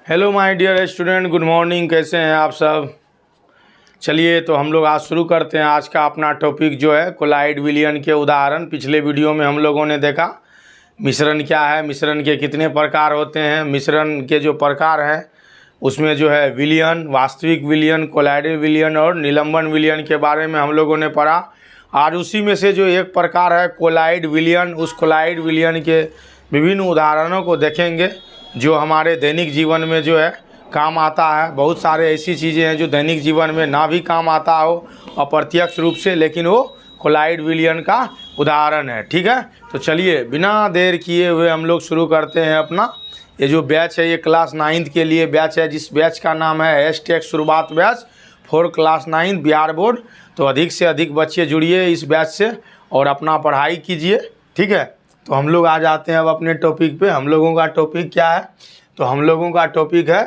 Hello my dear student, good morning. कैसे हैं आप सब? चलिए तो हम लोग आज शुरू करते हैं। आज का अपना टॉपिक जो है कोलाइड विलयन के उदाहरण। पिछले वीडियो में हम लोगों ने देखा मिश्रण क्या है, मिश्रण के कितने प्रकार होते हैं, मिश्रण के जो प्रकार हैं उसमें जो है विलयन, वास्तविक विलयन, कोलाइडल विलयन और निलंबन विलयन के बारे में हम लोगों ने पढ़ा। आज उसी में से जो एक प्रकार है कोलाइड विलयन, उस कोलाइड विलयन के विभिन्न उदाहरणों को देखेंगे जो हमारे दैनिक जीवन में जो है काम आता है। बहुत सारे ऐसी चीज़ें हैं जो दैनिक जीवन में ना भी काम आता हो अप्रत्यक्ष रूप से, लेकिन वो कोलाइड विलयन का उदाहरण है। ठीक है, तो चलिए बिना देर किए हुए हम लोग शुरू करते हैं अपना ये जो बैच है। ये क्लास 9th के लिए बैच है, जिस बैच का नाम है हैशटैग शुरुआत batch for class 9 Bihar board. तो अधिक से अधिक बच्चे जुड़िए इस बैच से और अपना पढ़ाई कीजिए। ठीक है, तो हम लोग आ जाते हैं अब अपने टॉपिक पे। हम लोगों का टॉपिक क्या है? तो हम लोगों का टॉपिक है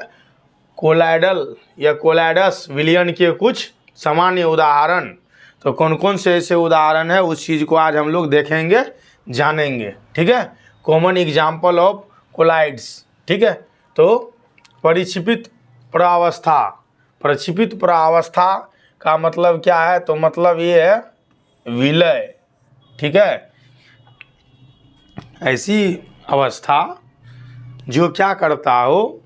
कोलाइडल या कोलाइडस विलयन के कुछ सामान्य उदाहरण। तो कौन कौन से ऐसे उदाहरण है उस चीज़ को आज हम लोग देखेंगे, जानेंगे। ठीक है, कॉमन एग्जाम्पल ऑफ कोलाइड्स। ठीक है, तो परिक्षिपित परावस्था। परिक्षिपित परावस्था का मतलब क्या है? तो मतलब ये है विलय। ठीक है, ऐसी अवस्था जो क्या करता हो,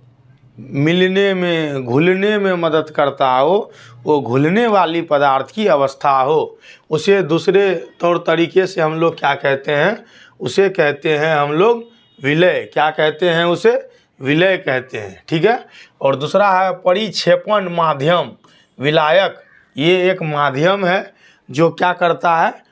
मिलने में घुलने में मदद करता हो, वो घुलने वाली पदार्थ की अवस्था हो, उसे दूसरे तौर तरीके से हम लोग क्या कहते हैं? उसे कहते हैं हम लोग विलय। क्या कहते हैं? उसे विलय कहते हैं। ठीक है, और दूसरा है परिक्षेपण माध्यम, विलायक। ये एक माध्यम है जो क्या करता है?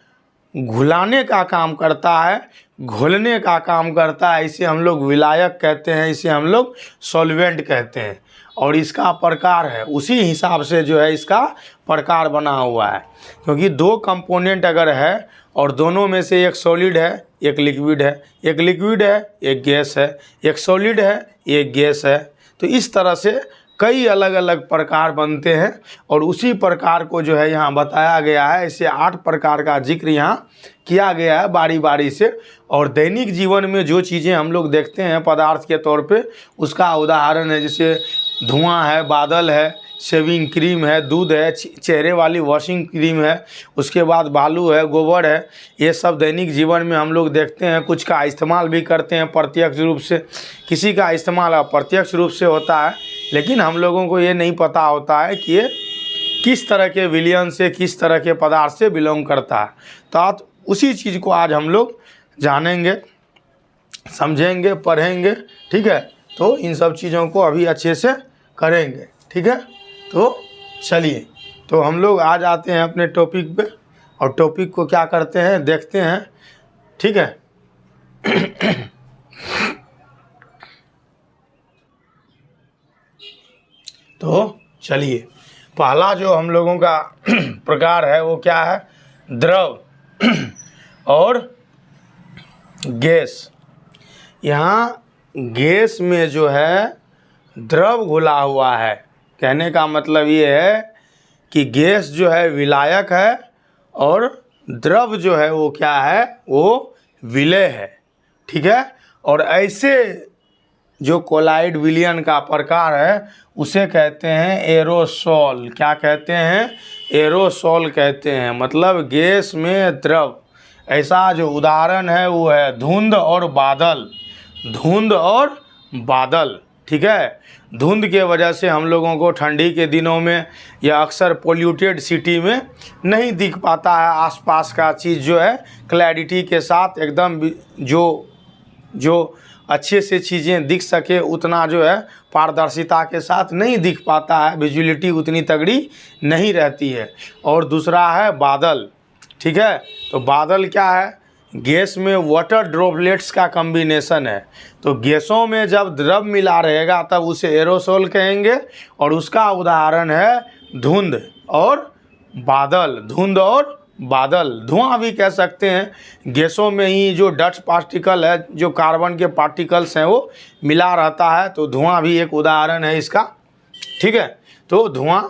घुलाने का काम करता है, घोलने का काम करता है। इसे हम लोग विलायक कहते हैं, इसे हम लोग सॉल्वेंट कहते हैं। और इसका प्रकार है उसी हिसाब से जो है इसका प्रकार बना हुआ है, क्योंकि दो कंपोनेंट अगर है और दोनों में से एक सॉलिड है एक लिक्विड है, एक लिक्विड है एक गैस है, एक सॉलिड है एक गैस है, तो इस तरह से कई अलग अलग प्रकार बनते हैं। और उसी प्रकार को जो है यहाँ बताया गया है। ऐसे 8 प्रकार का जिक्र यहाँ किया गया है बारी बारी से। और दैनिक जीवन में जो चीज़ें हम लोग देखते हैं पदार्थ के तौर पे, उसका उदाहरण है जैसे धुआं है, बादल है, शेविंग क्रीम है, दूध है, चेहरे वाली वॉशिंग क्रीम है, उसके बाद बालू है, गोबर है। ये सब दैनिक जीवन में हम लोग देखते हैं। कुछ का इस्तेमाल भी करते हैं प्रत्यक्ष रूप से, किसी का इस्तेमाल अप्रत्यक्ष रूप से होता है, लेकिन हम लोगों को ये नहीं पता होता है कि ये किस तरह के विलयन से, किस तरह के पदार्थ से बिलोंग करता है। तो आज उसी चीज़ को आज हम लोग जानेंगे, समझेंगे, पढ़ेंगे। ठीक है, तो इन सब चीज़ों को अभी अच्छे से करेंगे। ठीक है, तो चलिए तो हम लोग आ जाते हैं अपने टॉपिक पे और टॉपिक को क्या करते हैं देखते हैं। ठीक है, तो चलिए पहला जो हम लोगों का प्रकार है वो क्या है? द्रव और गैस। यहाँ गैस में जो है द्रव घुला हुआ है। कहने का मतलब ये है कि गैस जो है विलायक है और द्रव जो है वो क्या है? वो विलय है। ठीक है, और ऐसे जो कोलाइड विलयन का प्रकार है उसे कहते हैं एरोसोल। क्या कहते हैं? एरोसोल कहते हैं, मतलब गैस में द्रव। ऐसा जो उदाहरण है वो है धुंध और बादल। धुंध और बादल। ठीक है, धुंध के वजह से हम लोगों को ठंडी के दिनों में या अक्सर पोल्यूटेड सिटी में नहीं दिख पाता है आसपास का चीज़ जो है क्लैरिटी के साथ एकदम जो अच्छे से चीज़ें दिख सके उतना जो है पारदर्शिता के साथ नहीं दिख पाता है, विजुअलिटी उतनी तगड़ी नहीं रहती है। और दूसरा है बादल। ठीक है, तो बादल क्या है? गैस में वाटर ड्रॉपलेट्स का कॉम्बिनेशन है। तो गैसों में जब द्रव मिला रहेगा तब उसे एरोसोल कहेंगे। और उसका उदाहरण है धुंध और बादल। धुंध और बादल, धुआं भी कह सकते हैं। गैसों में ही जो डस्ट पार्टिकल है, जो कार्बन के पार्टिकल्स हैं, वो मिला रहता है, तो धुआं भी एक उदाहरण है इसका। ठीक है, तो धुआं,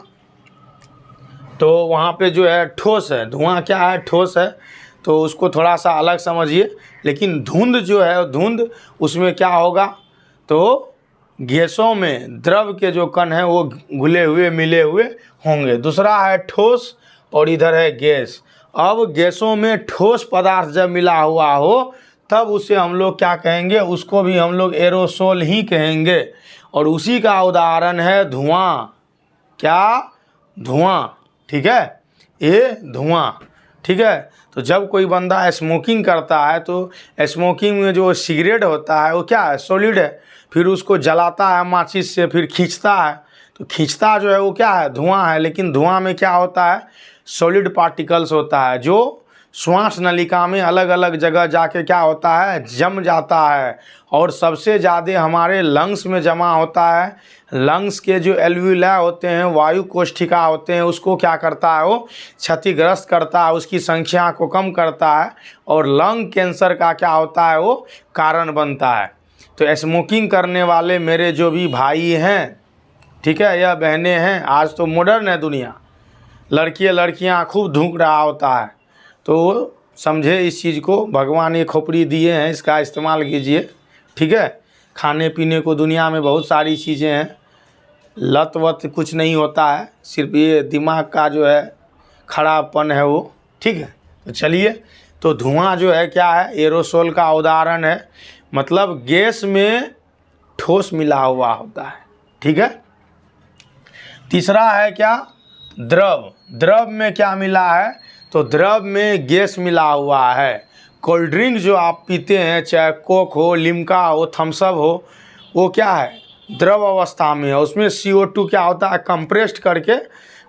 तो वहाँ पे जो है ठोस है। धुआं क्या है? ठोस है, तो उसको थोड़ा सा अलग समझिए। लेकिन धुंध जो है, धुंध उसमें क्या होगा? तो गैसों में द्रव के जो कण हैं वो घुले हुए मिले हुए होंगे। दूसरा है ठोस और इधर है गैस। अब गैसों में ठोस पदार्थ जब मिला हुआ हो तब उसे हम लोग क्या कहेंगे, उसको भी हम लोग एरोसोल ही कहेंगे। और उसी का उदाहरण है धुआं। क्या? धुआं। ठीक है, ये धुआं। ठीक है, तो जब कोई बंदा स्मोकिंग करता है तो स्मोकिंग में जो सिगरेट होता है वो क्या है, सॉलिड है। फिर उसको जलाता है माचिस से, फिर खींचता है, तो खींचता जो है वो क्या है, धुआं है। लेकिन धुआं में क्या होता है, सॉलिड पार्टिकल्स होता है जो श्वास नलिका में अलग अलग जगह जाके क्या होता है, जम जाता है। और सबसे ज़्यादा हमारे लंग्स में जमा होता है। लंग्स के जो एल्वियोलाई होते हैं, वायु कोष्ठिका होते हैं, उसको क्या करता है, वो क्षतिग्रस्त करता है, उसकी संख्या को कम करता है। और लंग कैंसर का क्या होता है, वो कारण बनता है। तो स्मोकिंग करने वाले मेरे जो भी भाई हैं, ठीक है, या बहनें हैं, आज तो मॉडर्न है दुनिया, लड़कियां खूब धूक रहा होता है, तो समझे इस चीज़ को, भगवान ये खोपड़ी दिए हैं, इसका इस्तेमाल कीजिए। ठीक है, खाने पीने को दुनिया में बहुत सारी चीज़ें हैं, लत वत कुछ नहीं होता है, सिर्फ ये दिमाग का जो है खराबपन है वो। ठीक है, तो चलिए, तो धुआं जो है क्या है, एरोसोल का उदाहरण है। मतलब गैस में ठोस मिला हुआ होता है। ठीक है, तीसरा है क्या, द्रव। द्रव में क्या मिला है, तो द्रव में गैस मिला हुआ है। कोल्ड ड्रिंक जो आप पीते हैं, चाहे कोक हो, लिम्का हो, थम्सअप हो, वो क्या है, द्रव अवस्था में है। उसमें CO2 क्या होता है, कंप्रेस्ड करके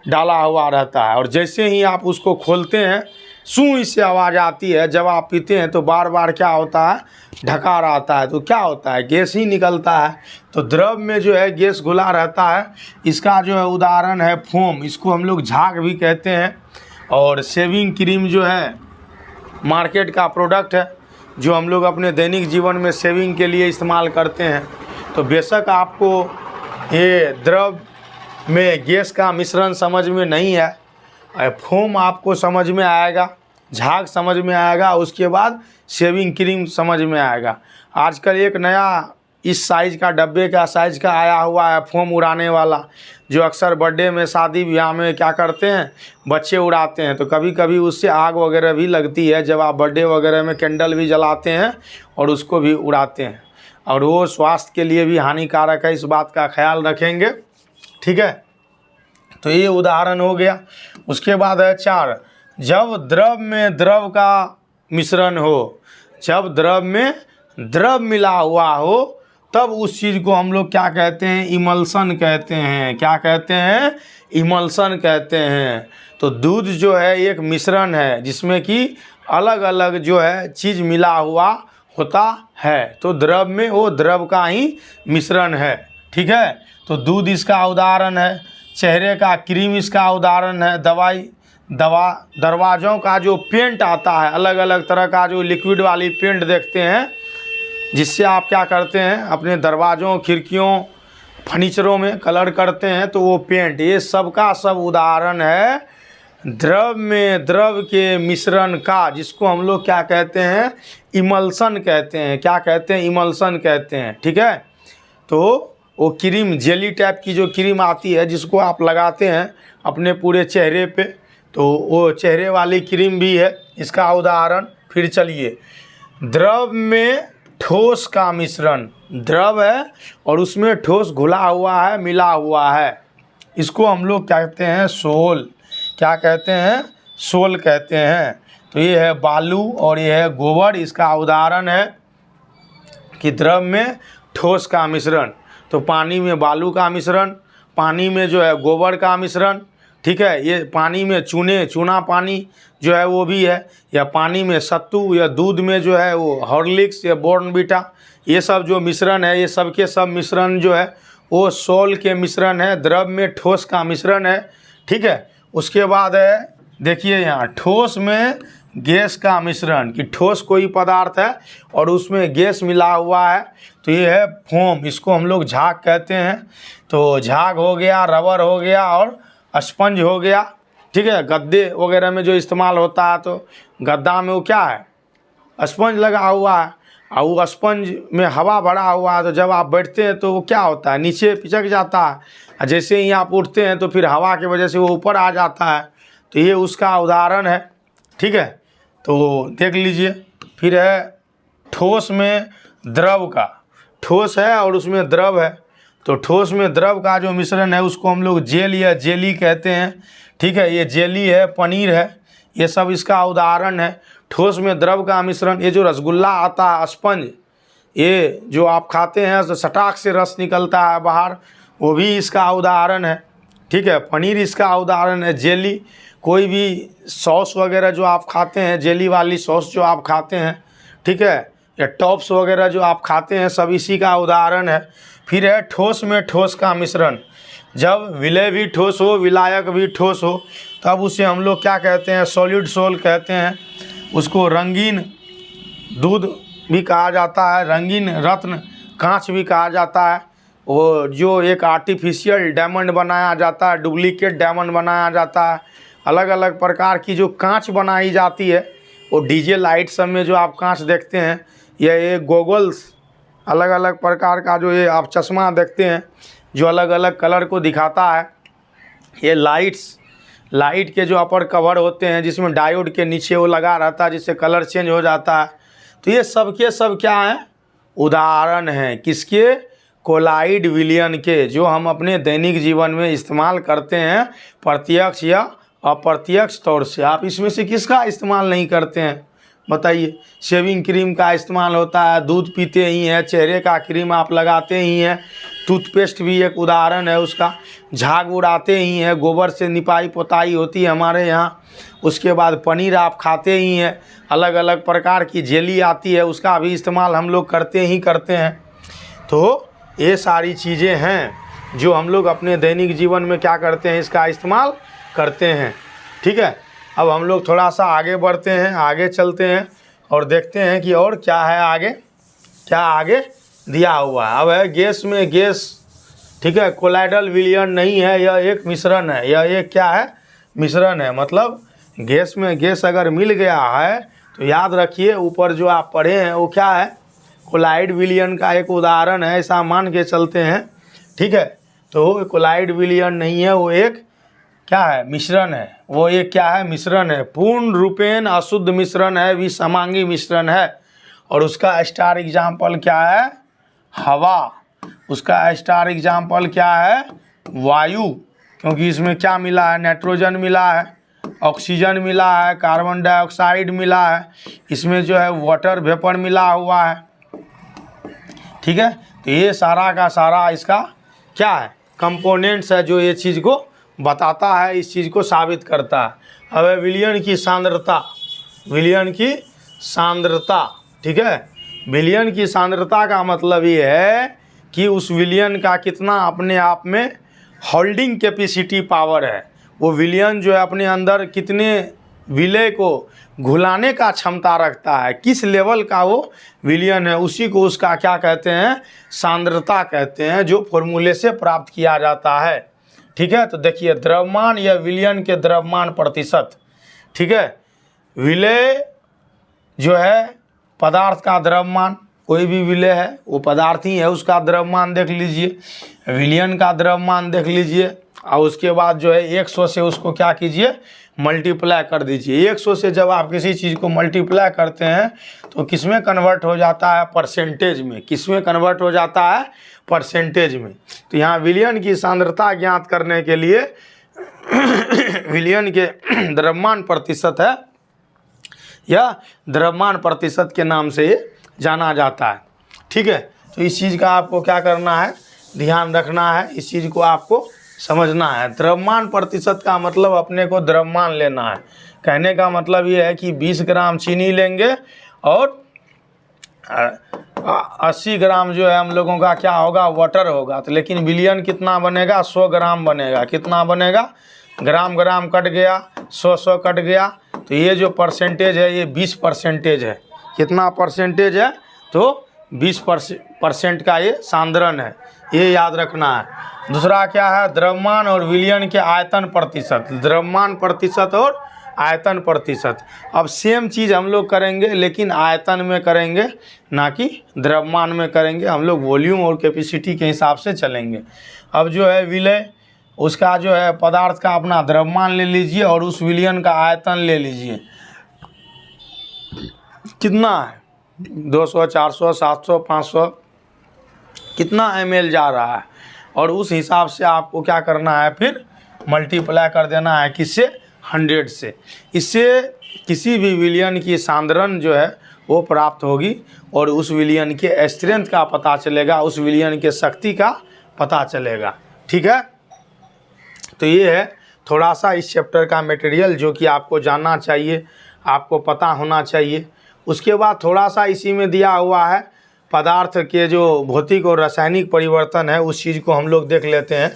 डाला हुआ रहता है। और जैसे ही आप उसको खोलते हैं, सूं इससे आवाज़ आती है। जब आप पीते हैं तो बार बार क्या होता है, ढका रहता है, तो क्या होता है, गैस ही निकलता है। तो द्रव में जो है गैस घुला रहता है। इसका जो है उदाहरण है फोम, इसको हम लोग झाग भी कहते हैं। और शेविंग क्रीम जो है मार्केट का प्रोडक्ट है, जो हम लोग अपने दैनिक जीवन में शेविंग के लिए इस्तेमाल करते हैं। तो बेशक आपको ये द्रव में गैस का मिश्रण समझ में नहीं है, फोम आपको समझ में आएगा, झाग समझ में आएगा, उसके बाद शेविंग क्रीम समझ में आएगा। आजकल एक नया इस साइज़ का, डब्बे का साइज़ का आया हुआ है फोम उड़ाने वाला, जो अक्सर बर्थडे में, शादी ब्याह में क्या करते हैं, बच्चे उड़ाते हैं। तो कभी कभी उससे आग वगैरह भी लगती है, जब आप बर्थडे वगैरह में कैंडल भी जलाते हैं और उसको भी उड़ाते हैं, और वो स्वास्थ्य के लिए भी हानिकारक है, इस बात का ख्याल रखेंगे। ठीक है, तो ये उदाहरण हो गया। उसके बाद है 4, जब द्रव में द्रव का मिश्रण हो, जब द्रव में द्रव मिला हुआ हो तब उस चीज़ को हम लोग क्या कहते हैं, इमल्सन कहते हैं। क्या कहते हैं, इमल्सन कहते हैं। तो दूध जो है एक मिश्रण है जिसमें कि अलग अलग जो है चीज़ मिला हुआ होता है, तो द्रव में वो द्रव का ही मिश्रण है। ठीक है, तो दूध इसका उदाहरण है, चेहरे का क्रीम इसका उदाहरण है, दरवाज़ों का जो पेंट आता है, अलग अलग तरह का जो लिक्विड वाली पेंट देखते हैं, जिससे आप क्या करते हैं, अपने दरवाज़ों, खिड़कियों, फर्नीचरों में कलर करते हैं, तो वो पेंट, ये सब का सब उदाहरण है द्रव में द्रव के मिश्रण का, जिसको हम लोग क्या कहते हैं, इमल्सन कहते हैं। क्या कहते हैं, इमल्सन कहते हैं। ठीक है, तो वो क्रीम, जेली टाइप की जो क्रीम आती है, जिसको आप लगाते हैं अपने पूरे चेहरे पे, तो वो चेहरे वाली क्रीम भी है इसका उदाहरण। फिर चलिए, द्रव में ठोस का मिश्रण, द्रव है और उसमें ठोस घुला हुआ है, मिला हुआ है, इसको हम लोग कहते हैं सोल। क्या कहते हैं, सोल कहते हैं। तो ये है बालू और ये है गोबर, इसका उदाहरण है कि द्रव में ठोस का मिश्रण। तो पानी में बालू का मिश्रण, पानी में जो है गोबर का मिश्रण। ठीक है, ये पानी में चूना पानी जो है वो भी है, या पानी में सत्तू, या दूध में जो है वो हॉर्लिक्स या बॉर्नवीटा, ये सब जो मिश्रण है, ये सब के सब मिश्रण जो है वो सोल के मिश्रण है, द्रव में ठोस का मिश्रण है। ठीक है, उसके बाद है, देखिए यहाँ ठोस में गैस का मिश्रण, कि ठोस कोई पदार्थ है और उसमें गैस मिला हुआ है, तो ये है फोम, इसको हम लोग झाग कहते हैं। तो झाग हो गया, रबर हो गया और स्पंज हो गया। ठीक है, गद्दे वगैरह में जो इस्तेमाल होता है, तो गद्दा में वो क्या है, स्पंज लगा हुआ है। और वो स्पंज में हवा भरा हुआ है, तो जब आप बैठते हैं तो वो क्या होता है, नीचे पिचक जाता है, और जैसे ही आप उठते हैं तो फिर हवा की वजह से वो ऊपर आ जाता है। तो ये उसका उदाहरण है, ठीक है। तो देख लीजिए। फिर है ठोस में द्रव का, ठोस है और उसमें द्रव है। तो ठोस में द्रव का जो मिश्रण है उसको हम लोग जेल या जेली कहते हैं, ठीक है। ये जेली है, पनीर है, ये सब इसका उदाहरण है। ठोस में द्रव का मिश्रण, ये जो रसगुल्ला आता है स्पंज, ये जो आप खाते हैं तो सटाक से रस निकलता है बाहर, वो भी इसका उदाहरण है, ठीक है। पनीर इसका उदाहरण है। जेली, कोई भी सॉस वगैरह जो आप खाते हैं, जेली वाली सॉस जो आप खाते हैं, ठीक है, या टॉप्स वगैरह जो आप खाते हैं, सब इसी का उदाहरण है। फिर है ठोस में ठोस का मिश्रण। जब विलय भी ठोस हो, विलायक भी ठोस हो, तब उसे हम लोग क्या कहते हैं, सॉलिड सोल कहते हैं। उसको रंगीन दूध भी कहा जाता है, रंगीन रत्न कांच भी कहा जाता है। वो जो एक आर्टिफिशियल डायमंड बनाया जाता है, डुप्लीकेट डायमंड बनाया जाता है, अलग अलग प्रकार की जो कांच बनाई जाती है, वो डीजे लाइट सब में जो आप कांच देखते हैं, ये गोगल्स, अलग अलग प्रकार का जो ये आप चश्मा देखते हैं जो अलग अलग कलर को दिखाता है, ये लाइट के जो अपर कवर होते हैं जिसमें डायोड के नीचे वो लगा रहता है जिससे कलर चेंज हो जाता है। तो ये सब के सब क्या हैं, उदाहरण हैं किसके, कोलाइड विलयन के, जो हम अपने दैनिक जीवन में इस्तेमाल करते हैं प्रत्यक्ष या अप्रत्यक्ष तौर से। आप इसमें से किसका इस्तेमाल नहीं करते हैं बताइए। शेविंग क्रीम का इस्तेमाल होता है, दूध पीते ही हैं, चेहरे का क्रीम आप लगाते ही हैं, टूथपेस्ट भी एक उदाहरण है उसका, झाग उड़ाते ही हैं, गोबर से निपाई पोताई होती है हमारे यहाँ। उसके बाद पनीर आप खाते ही हैं, अलग अलग प्रकार की जेली आती है, उसका भी इस्तेमाल हम लोग करते ही करते हैं। तो ये सारी चीज़ें हैं जो हम लोग अपने दैनिक जीवन में क्या करते हैं, इसका इस्तेमाल करते हैं, ठीक है। अब हम लोग थोड़ा सा आगे बढ़ते हैं, आगे चलते हैं और देखते हैं कि और क्या है आगे, क्या आगे दिया हुआ है। अब है गैस में गैस, ठीक है, कोलाइडल विलयन नहीं है, यह एक मिश्रण है, यह एक क्या है, मिश्रण है। मतलब गैस में गैस अगर मिल गया है तो याद रखिए ऊपर जो आप पढ़े हैं वो क्या है, कोलाइड विलयन का एक उदाहरण है, ऐसा मान के चलते हैं, ठीक है। तो कोलाइड विलयन नहीं है, वो एक क्या है, मिश्रण है, वो एक क्या है, मिश्रण है, पूर्ण रूपेण अशुद्ध मिश्रण है, विसमांगी मिश्रण है। और उसका स्टार एग्जाम्पल क्या है, हवा। उसका स्टार एग्जाम्पल क्या है, वायु, क्योंकि इसमें क्या मिला है, नाइट्रोजन मिला है, ऑक्सीजन मिला है, कार्बन डाइऑक्साइड मिला है, इसमें जो है वाटर वेपर मिला हुआ है, ठीक है। तो ये सारा का सारा इसका क्या है, कंपोनेंट्स है जो ये चीज़ को बताता है, इस चीज़ को साबित करता है। अब विलयन की सांद्रता, विलयन की सांद्रता, ठीक है। विलयन की सांद्रता का मतलब ये है कि उस विलयन का कितना अपने आप में होल्डिंग कैपेसिटी पावर है, वो विलयन जो है अपने अंदर कितने विलय को घुलाने का क्षमता रखता है, किस लेवल का वो विलयन है, उसी को उसका क्या कहते हैं, सांद्रता कहते हैं, जो फॉर्मूले से प्राप्त किया जाता है, ठीक है। तो देखिए द्रव्यमान या विलयन के द्रव्यमान प्रतिशत, ठीक है। विलय जो है पदार्थ का द्रव्यमान, कोई भी विलय है वो पदार्थ ही है, उसका द्रव्यमान देख लीजिए, विलयन का द्रव्यमान देख लीजिए, और उसके बाद जो है 100 से उसको क्या कीजिए, मल्टीप्लाई कर दीजिए। 100 से जब आप किसी चीज़ को मल्टीप्लाई करते हैं तो किस में कन्वर्ट हो जाता है, परसेंटेज में। किस में कन्वर्ट हो जाता है, परसेंटेज में। तो यहाँ विलयन की सांद्रता ज्ञात करने के लिए विलयन के द्रव्यमान प्रतिशत है, या द्रव्यमान प्रतिशत के नाम से ये जाना जाता है, ठीक है। तो इस चीज़ का आपको क्या करना है, ध्यान रखना है, इस चीज़ को आपको समझना है। द्रव्यमान प्रतिशत का मतलब अपने को द्रव्यमान लेना है, कहने का मतलब ये है कि 20 ग्राम चीनी लेंगे और 80 ग्राम जो है हम लोगों का क्या होगा, वाटर होगा। तो लेकिन विलयन कितना बनेगा, 100 ग्राम बनेगा। कितना बनेगा, ग्राम ग्राम कट गया, 100 कट गया। तो ये जो परसेंटेज है ये 20% है। कितना परसेंटेज है, तो 20% का ये सांद्रण है, ये याद रखना है। दूसरा क्या है, द्रव्यमान और विलयन के आयतन प्रतिशत। द्रव्यमान प्रतिशत और आयतन प्रतिशत। अब सेम चीज़ हम लोग करेंगे लेकिन आयतन में करेंगे, ना कि द्रव्यमान में करेंगे। हम लोग वॉल्यूम और कैपेसिटी के हिसाब से चलेंगे। अब जो है विलय, उसका जो है पदार्थ का अपना द्रव्यमान ले लीजिए और उस विलयन का आयतन ले लीजिए। कितना है, 200, 400, 700, 500, कितना ml जा रहा है, और उस हिसाब से आपको क्या करना है, फिर मल्टीप्लाई कर देना है किससे, 100 से। इससे किसी भी विलयन की सांद्रण जो है वो प्राप्त होगी और उस विलयन के स्ट्रेंथ का पता चलेगा, उस विलयन के शक्ति का पता चलेगा। ठीक है, तो ये है थोड़ा सा इस चैप्टर का मटेरियल जो कि आपको जानना चाहिए, आपको पता होना चाहिए। उसके बाद थोड़ा सा इसी में दिया हुआ है पदार्थ के जो भौतिक और रासायनिक परिवर्तन है, उस चीज़ को हम लोग देख लेते हैं।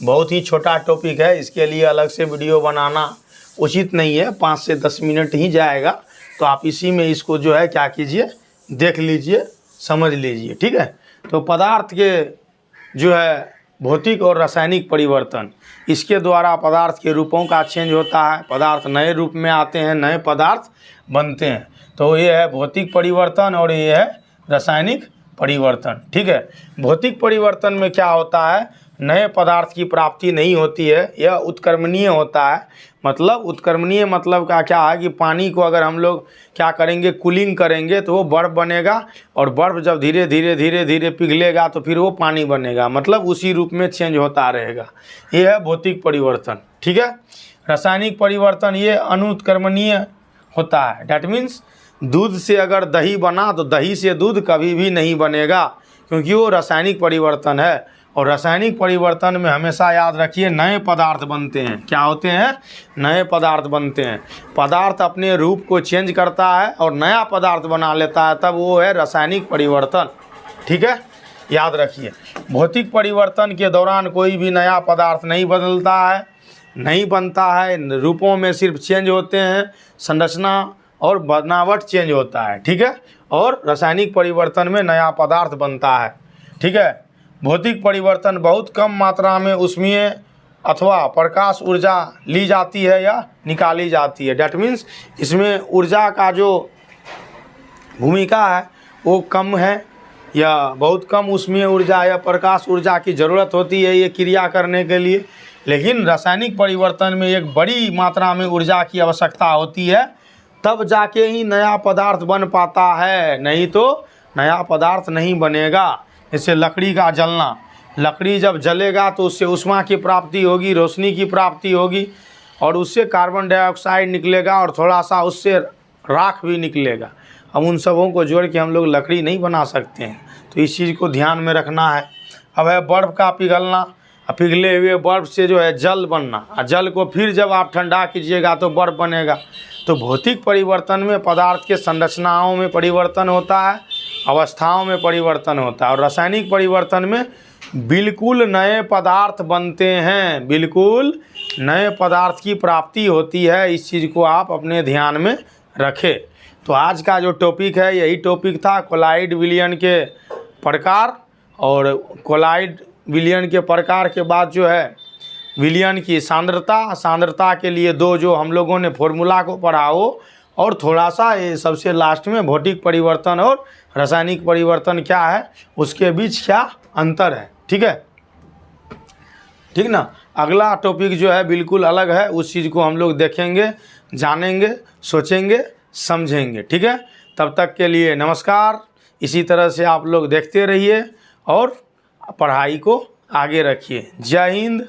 बहुत ही छोटा टॉपिक है, इसके लिए अलग से वीडियो बनाना उचित नहीं है, 5 से 10 मिनट ही जाएगा। तो आप इसी में इसको जो है क्या कीजिए, देख लीजिए, समझ लीजिए। ठीक है, तो पदार्थ के जो है भौतिक और रासायनिक परिवर्तन, इसके द्वारा पदार्थ के रूपों का चेंज होता है, पदार्थ नए रूप में आते हैं, नए पदार्थ बनते हैं। तो ये है भौतिक परिवर्तन और ये है रासायनिक परिवर्तन। ठीक है, भौतिक परिवर्तन में क्या होता है, नए पदार्थ की प्राप्ति नहीं होती है, यह उत्क्रमणीय होता है। मतलब उत्क्रमणीय मतलब का क्या है कि पानी को अगर हम लोग क्या करेंगे, कूलिंग करेंगे तो वो बर्फ़ बनेगा, और बर्फ़ जब धीरे धीरे धीरे धीरे पिघलेगा तो फिर वो पानी बनेगा, मतलब उसी रूप में चेंज होता रहेगा। ये है भौतिक परिवर्तन। ठीक है, रासायनिक परिवर्तन ये अनुत्क्रमणीय होता है। डैट मीन्स दूध से अगर दही बना तो दही से दूध कभी भी नहीं बनेगा, क्योंकि वो रासायनिक परिवर्तन है। और रासायनिक परिवर्तन में हमेशा याद रखिए नए पदार्थ बनते हैं। क्या होते हैं, नए पदार्थ बनते हैं। पदार्थ अपने रूप को चेंज करता है और नया पदार्थ बना लेता है, तब वो है रासायनिक परिवर्तन। ठीक है, याद रखिए। भौतिक परिवर्तन के दौरान कोई भी नया पदार्थ नहीं बदलता है, नहीं बनता है, रूपों में सिर्फ चेंज होते हैं, संरचना और बनावट चेंज होता है। ठीक है, और रासायनिक परिवर्तन में नया पदार्थ बनता है। ठीक है, भौतिक परिवर्तन बहुत कम मात्रा में ऊष्मीय अथवा प्रकाश ऊर्जा ली जाती है या निकाली जाती है। डैट मीन्स इसमें ऊर्जा का जो भूमिका है वो कम है, या बहुत कम ऊष्मीय ऊर्जा या प्रकाश ऊर्जा की ज़रूरत होती है ये क्रिया करने के लिए। लेकिन रासायनिक परिवर्तन में एक बड़ी मात्रा में ऊर्जा की आवश्यकता होती है, तब जाके ही नया पदार्थ बन पाता है, नहीं तो नया पदार्थ नहीं बनेगा। जैसे लकड़ी का जलना, लकड़ी जब जलेगा तो उससे ऊष्मा की प्राप्ति होगी, रोशनी की प्राप्ति होगी, और उससे कार्बन डाइऑक्साइड निकलेगा और थोड़ा सा उससे राख भी निकलेगा। अब उन सबों को जोड़ के हम लोग लकड़ी नहीं बना सकते हैं, तो इस चीज़ को ध्यान में रखना है। अब है बर्फ़ का पिघलना, पिघले हुए बर्फ़ से जो है जल बनना, और जल को फिर जब आप ठंडा कीजिएगा तो बर्फ़ बनेगा। तो भौतिक परिवर्तन में पदार्थ के संरचनाओं में परिवर्तन होता है, अवस्थाओं में परिवर्तन होता है, और रासायनिक परिवर्तन में बिल्कुल नए पदार्थ बनते हैं, बिल्कुल नए पदार्थ की प्राप्ति होती है। इस चीज़ को आप अपने ध्यान में रखें। तो आज का जो टॉपिक है यही टॉपिक था, कोलॉइड विलयन के प्रकार। और कोलॉइड विलयन के प्रकार के बाद जो है विलयन की सांद्रता, सांद्रता के लिए दो जो हम लोगों ने फॉर्मूला को पढ़ा हो, और थोड़ा सा ये सबसे लास्ट में भौतिक परिवर्तन और रासायनिक परिवर्तन क्या है, उसके बीच क्या अंतर है। ठीक है, ठीक ना। अगला टॉपिक जो है बिल्कुल अलग है, उस चीज़ को हम लोग देखेंगे, जानेंगे, सोचेंगे, समझेंगे। ठीक है, तब तक के लिए नमस्कार। इसी तरह से आप लोग देखते रहिए और पढ़ाई को आगे रखिए। जय हिंद,